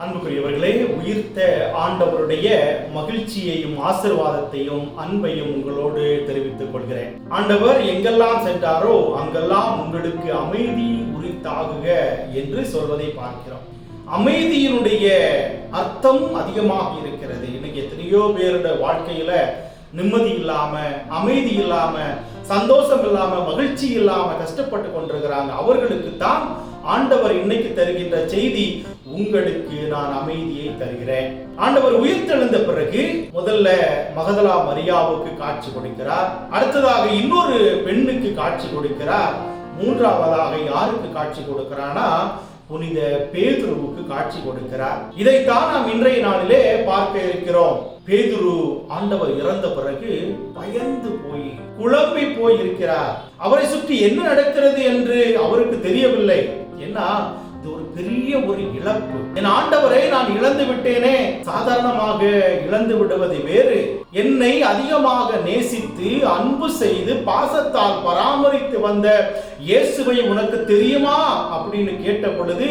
அன்புக்குரியவர்களே, உயிர்த்த ஆண்டவருடைய மகிழ்ச்சியையும் ஆசீர்வாதத்தையும் அன்பையும் உங்களோடு தெரிவித்துக் கொள்கிறேன். ஆண்டவர் எங்கெல்லாம் சென்றாரோ அங்கெல்லாம் உங்களுக்கு அமைதி உரித்தாகுக என்று சொல்வதை பார்க்கிறோம். அமைதியினுடைய அர்த்தம் அதிகமாக இருக்கிறது. இன்னைக்கு எத்தனையோ பேருடைய வாழ்க்கையில நிம்மதி இல்லாம, அமைதி இல்லாம, சந்தோஷம் இல்லாம, மகிழ்ச்சி இல்லாம கஷ்டப்பட்டு கொண்டிருக்கிறாங்க. அவர்களுக்கு தான் ஆண்டவர் இன்னைக்கு தருகின்ற செய்தி, உங்களுக்கு நான் அமைதியை தருகிறேன். ஆண்டவர் உயிர்த்தெழுந்த பிறகு முதல்ல மகதலா மரியாவுக்கு காட்சி கொடுக்கிறார். அடுத்ததாக இன்னொரு பெண்ணுக்கு காட்சி கொடுக்கிறார். மூன்றாவதாக யாருக்கு காட்சி கொடுக்கிறானா, புனித பேதுருவுக்கு காட்சி கொடுக்கிறார். இதைத்தான் நாம் இன்றைய நாளிலே பார்க்க இருக்கிறோம். பேதுரு ஆண்டவர் இறந்த பிறகு பயந்து போய் குழம்பி போய் இருக்கிறார். அவரை சுற்றி என்ன நடக்கிறது என்று அவருக்கு தெரியவில்லை. ஏன்னா இது ஒரு பெரிய ஒரு இழப்பு. என் ஆண்டவரை நான் இழந்து விட்டேனே. சாதாரணமாக இழந்து விடுவது வேறு. என்னை அதிகமாக நேசித்து அன்பு செய்து பாசத்தால் பராமரித்து வந்த இயேசுவை உனக்கு தெரியுமா அப்படின்னு கேட்ட பொழுது,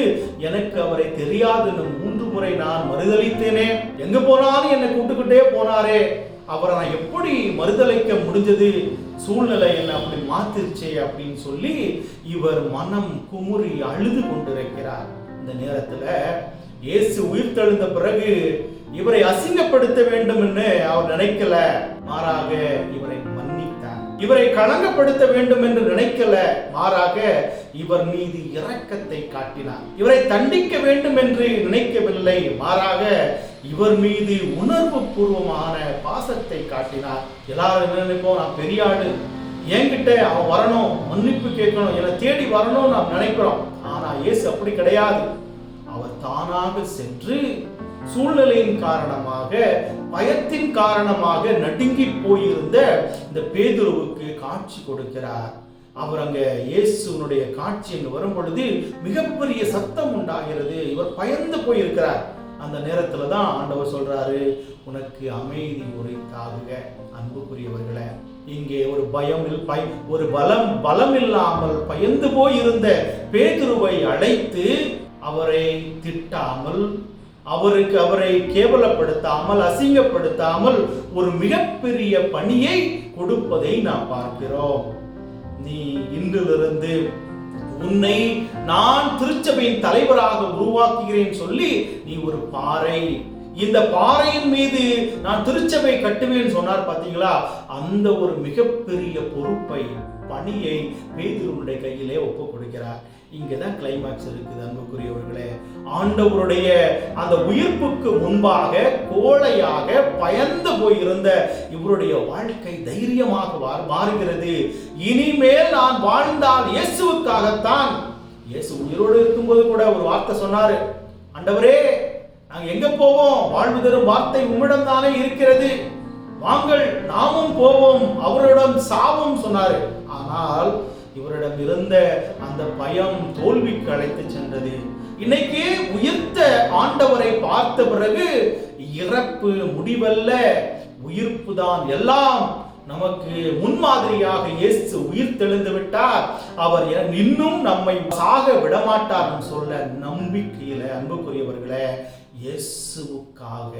எனக்கு அவரை தெரியாதுன்னு 3 முறை நான் மறுதலித்தேனே. எங்க போனாலும் என்னை கூட்டுக்கிட்டே போனாரே, அவரை நான் எப்படி மறுதலிக்க முடிஞ்சது? சூழ்நிலை என்ன அப்படி மாத்திருச்சே அப்படின்னு சொல்லி இவர் மனம் குமுறி அழுது கொண்டிருக்கிறார். இந்த நேரத்துல இயேசு உயிர்த்தெழுந்த பிறகு இவரை அசிங்கப்படுத்த வேண்டும் என்று அவர் நினைக்கல. மாறாக இவரை மன்னித்தார். இவரை களங்கப்படுத்த வேண்டும் என்று நினைக்கல. மாறாக இவர் மீது இரக்கத்தை காட்டினார். இவரை தண்டிக்க வேண்டும் என்று நினைக்கவில்லை. மாறாக இவர் மீது உணர்வு பூர்வமான பாசத்தை காட்டினார். எல்லாரும் நினைப்போம், நான் பெரிய ஆளு, என்கிட்ட அவன் வரணும், மன்னிப்பு கேட்கணும், என்னை தேடி வரணும் நாம் நினைக்கிறோம். ஆனா இயேசு அப்படி கிடையாது. அவர் தானாக சென்று சூழ்நிலையின் காரணமாக, பயத்தின் காரணமாக நடுங்கி போயிருந்த இந்த பேதுருவுக்கு காட்சி கொடுக்கிறார். அவர் அங்க இயேசுனுடைய காட்சி அங்கு வரும் பொழுது மிகப்பெரிய சத்தம் உண்டாகிறது. இவர் பயந்து போயிருக்கிறார். அந்த நேரத்துல தான் ஆண்டவர் சொல்றாரு, உனக்கு அமைதி உரித்தாகுக. அன்புக்குரியவர்களே, இங்கே ஒரு ஒரு பலம் இல்லாமல் பயந்து போயிருந்த பேதுருவை அழைத்து அவரை திட்டாமல், அவரை கேவலப்படுத்தாமல், அசிங்கப்படுத்தாமல் ஒரு மிகப்பெரிய பணியை கொடுப்பதை நாம் பார்க்கிறோம். நீ இன்றிலிருந்து உன்னை நான் திருச்சபையின் தலைவராக உருவாக்குகிறேன் சொல்லி நீ ஒரு பாறை, இந்த பாறையின் மீது நான் திருச்சபை கட்டுவேன் சொன்னார். பாத்தீங்களா? அந்த ஒரு மிகப்பெரிய பொறுப்பை, பணியை பேதுருவுடைய கையிலே ஒப்பு கொடுக்கிறார். இங்கதான் கிளைமாக்ஸ் இருக்குது. அன்புக்குரியவர்களே, ஆண்டவருடைய அந்த உயிர்ப்புக்கு முன்பாக கோழையாக பயந்து போயிருந்த இவருடைய வாழ்க்கை தைரியமாக மாறுகிறது. இனிமேல் நான் வாழ்ந்தால் இயேசுவுக்காகத்தான். இயேசு உயிரோடு இருக்கும்போது கூட ஒரு வார்த்தை சொன்னாரு, ஆண்டவரே நாங்க எங்க போவோம்? வாழ்வு தரும் வார்த்தை உம்மிடம் தானே இருக்கிறது, வாங்கள் நாமும் போவோம், அவரிடம் சாவும் சொன்னாரு. ஆனால் இவரிடம் இருந்த அந்த பயம் தோல்விக்கு அழைத்து சென்றது. இன்னைக்கு உயிர்த்த ஆண்டவரை பார்த்த பிறகு இறப்பு முடிவல்ல, உயிர்ப்பு தான் எல்லாம். நமக்கு முன்மாதிரியாக இயேசு உயிர்த்தெழுந்து விட்டார். அவர் இன்னும் நம்மை சாக விடமாட்டார் சொல்ல நம்பிக்கையில அன்புக்குரியவர்களே, இயேசுவுக்காக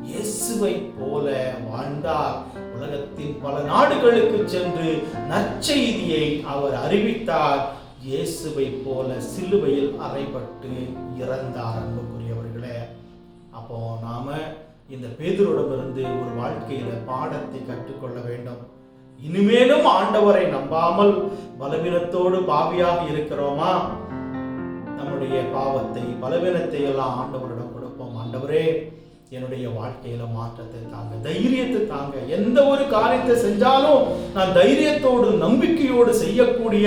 இயேசுவை போல வாழ்ந்தார். உலகத்தின் பல நாடுகளுக்கு சென்று நற்செய்தியை அவர் அறிவித்தார். இயேசுவை போல சிலுவையில் அறைபட்டு இறந்தார். அன்புக்குரியவர்களே, அப்போ நாம இந்த பேதுருவிடமிருந்து ஒரு வாழ்க்கையில பாடத்தை கற்றுக்கொள்ள வேண்டும். இனிமேலும் ஆண்டவரை நம்பாமல் பலவீனத்தோடு பாவியாக இருக்கிறோமா? நம்முடைய பாவத்தை, பலவீனத்தை எல்லாம் ஆண்டவரிடம் கொடுப்போம். ஆண்டவரே என்னுடைய வாழ்க்கையில மாற்றத்தை தாங்க, தைரியத்தை தாங்க. எந்த ஒரு காரியத்தை செஞ்சாலும் நான் தைரியத்தோடு நம்பிக்கையோடு செய்யக்கூடிய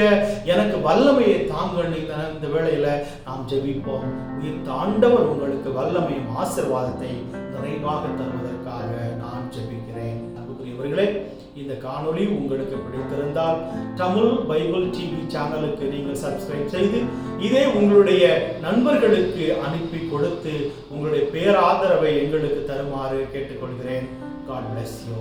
எனக்கு வல்லமையை தாங்க. இந்த வேளையில நாம் ஜெபிப்போம். உயிர்த்த ஆண்டவர் உங்களுக்கு வல்லமையும் ஆசீர்வாதத்தை நிறைவாக தருவதற்காக நான் ஜெபிக்கிறேன். அன்புக்குரியவர்களே, இந்த காணொளி உங்களுக்கு பிடித்திருந்தால் தமிழ் பைபிள் டிவி சேனலுக்கு நீங்கள் சப்ஸ்கிரைப் செய்து இதே உங்களுடைய நண்பர்களுக்கு அனுப்பி கொடுத்து உங்களுடைய பேராதரவை எங்களுக்கு தருமாறு கேட்டுக்கொள்கிறேன். God bless you.